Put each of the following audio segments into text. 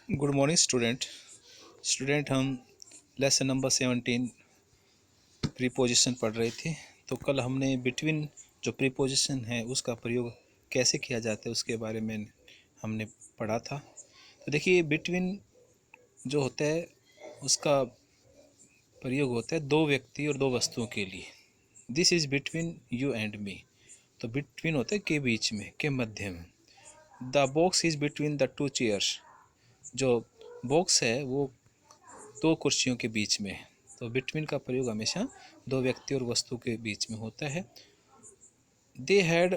Good morning student हम lesson number 17 preposition पढ़ रहे थे। तो कल हमने बिटवीन जो प्रीपोजिशन है उसका प्रयोग कैसे किया जाता है उसके बारे में हमने पढ़ा था। तो देखिए बिटवीन जो होता है उसका प्रयोग होता है दो व्यक्ति और दो वस्तुओं के लिए। This is between you and me. तो बिटवीन होता है के बीच में, के मध्य में। The box is between the two chairs. जो बॉक्स है वो दो कुर्सियों के बीच में है। तो बिटवीन का प्रयोग हमेशा दो व्यक्ति और वस्तु के बीच में होता है। दे हैड,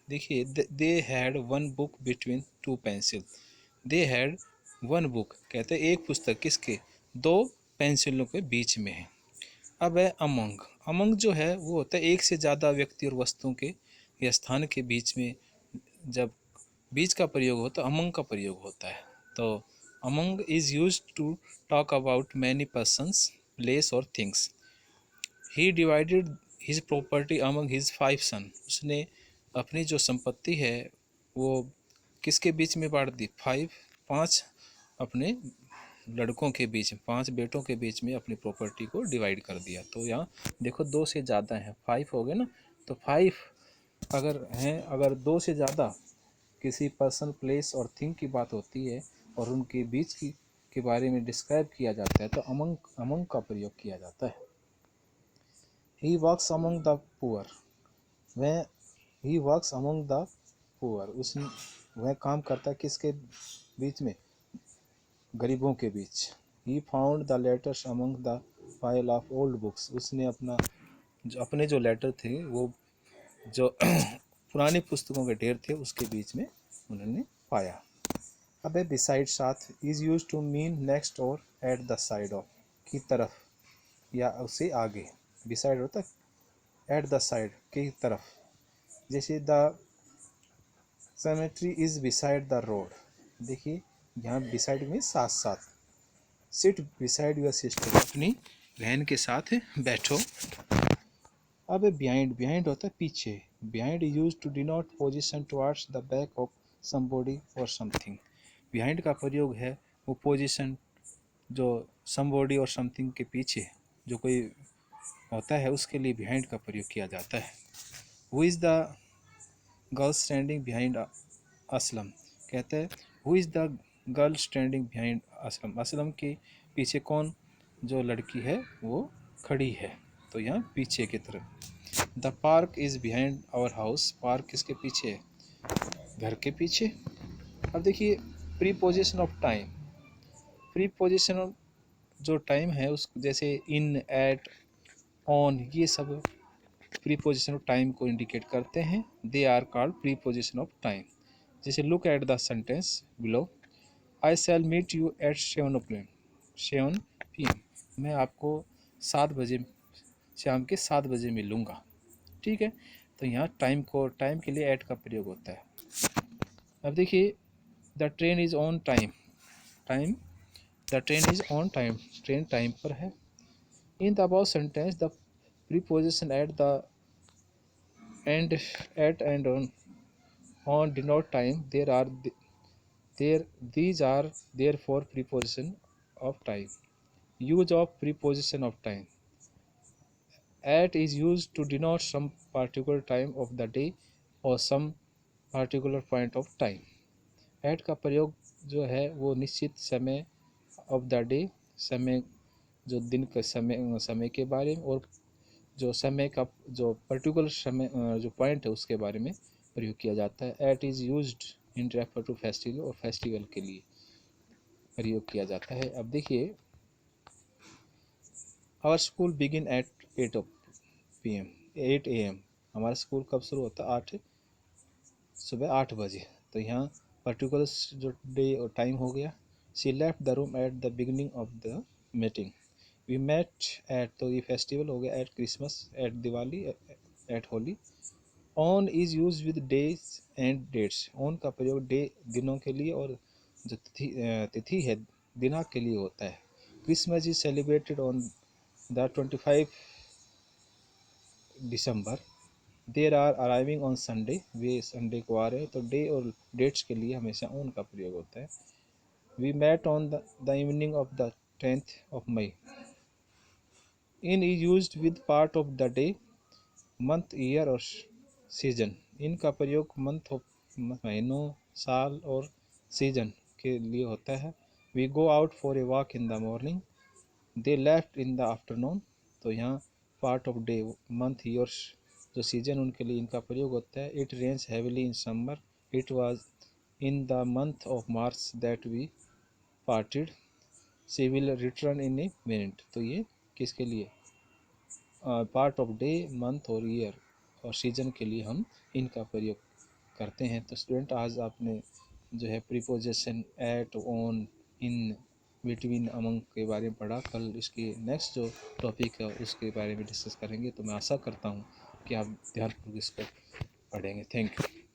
देखिए they had one book between two pencil. They had one book कहते हैं एक पुस्तक किसके, दो पेंसिलों के बीच में है। अब है अमंग। अमंग जो है वो होता है एक से ज़्यादा व्यक्ति और वस्तुओं के या स्थान के बीच में। जब बीच का प्रयोग हो तो अमंग का प्रयोग होता है। तो among is use to talk about many persons, place और things. He divided his property among his 5 son. उसने अपनी जो संपत्ति है वो किसके बीच में बांट दी, 5 अपने लड़कों के बीच में, 5 बेटों के बीच में अपनी प्रॉपर्टी को डिवाइड कर दिया। तो यहाँ देखो दो से ज़्यादा है, 5 हो गए ना। तो 5 अगर हैं, अगर दो से ज़्यादा किसी पर्सन, प्लेस और थिंग की बात होती है और उनके बीच की के बारे में डिस्क्राइब किया जाता है तो अमंग अमंग का प्रयोग किया जाता है। He works among the poor. वह he works among the poor, उस वह काम करता है किसके बीच में, गरीबों के बीच। He found the letters among the pile of old books. उसने अपने जो लेटर थे वो जो पुरानी पुस्तकों के ढेर थे उसके बीच में उन्होंने पाया। अब है बिसाइड साथ is use to mean next और एट द साइड ऑफ, की तरफ या उससे आगे। बिसाइड होता है एट द साइड, की तरफ। जैसे the cemetery is beside the road. देखिए यहाँ बिसाइड में साथ साथ। सिट बिसाइड योर सिस्टर, अपनी बहन के साथ बैठो। अब बिहाइंड, बिहाइंड होता है पीछे। Behind use to denote position towards the back of somebody और समथिंग। बिहाइंड का प्रयोग है वो पोजीशन जो समबॉडी और समथिंग के पीछे जो कोई होता है उसके लिए बिहाइंड का प्रयोग किया जाता है। Who is the girl standing behind Aslam. कहते हैं who is the girl standing behind Aslam. Aslam के पीछे कौन जो लड़की है वो खड़ी है। तो यहाँ पीछे की तरफ। The park is behind our house. Park किसके पीछे है, घर के पीछे। अब देखिए प्रीपोजिशन ऑफ टाइम। प्रीपोजिशन जो टाइम है उस जैसे इन, एट, ऑन, ये सब प्रीपोजिशन ऑफ टाइम को इंडिकेट करते हैं। They are called preposition of time. जैसे look at the sentence below. I shall meet you at 7 PM। मैं आपको 7 बजे, शाम के 7 बजे मिलूँगा। ठीक है। तो यहाँ टाइम के लिए एट का प्रयोग होता है। अब देखिए the train is on time. Time, the train is on time, train time पर है। In the about sentence the preposition at the end, at end on denote time. These are therefore preposition of time. Use of preposition of time. At is used to denote some particular time of the day or some particular point of time. At का प्रयोग जो है वो निश्चित समय of the day, समय जो दिन के समय के बारे में, और जो समय का जो पर्टिकुलर समय जो पॉइंट है उसके बारे में प्रयोग किया जाता है। At is used in refer to festival, और फेस्टिवल के लिए प्रयोग किया जाता है। अब देखिए our school begin at 8 PM, 8 AM। हमारा स्कूल कब शुरू होता है, सुबह 8 बजे। तो यहाँ पर्टिकुलर जो डे और टाइम हो गया। She left the room at the beginning of the meeting. We met at, तो ये फेस्टिवल हो गया, at Christmas, at Diwali, at Holi. On is use with days and dates. On का प्रयोग डे दिनों के लिए और जो तिथि है दिनांक के लिए होता है। Christmas is celebrated on the 25 December. There are arriving on Sunday, वे संडे को आ रहे हैं। तो डे और डेट्स के लिए हमेशा ऑन का प्रयोग होता है। We met on the evening of the 10th of May. In is used with part of the day, month, year और सीजन। इनका प्रयोग मंथ ऑफ महीनों, साल और सीजन के लिए होता है। We go out for a walk in the morning, they left in the afternoon. तो यहाँ part of day, month, year, जो सीजन उनके लिए इनका प्रयोग होता है। It rains heavily in summer, it was in the month of March that we parted, she will return in a minute. तो ये किसके लिए, पार्ट ऑफ डे, मंथ और ईयर और सीजन के लिए हम इनका प्रयोग करते हैं। तो स्टूडेंट आज आपने जो है preposition at, on, in, between, among के बारे में पढ़ा। कल इसकी नेक्स्ट जो टॉपिक है उसके बारे में डिस्कस करेंगे। तो मैं आशा करता हूँ कि आप ध्यानपूर्वक इसको पढ़ेंगे। Thank you.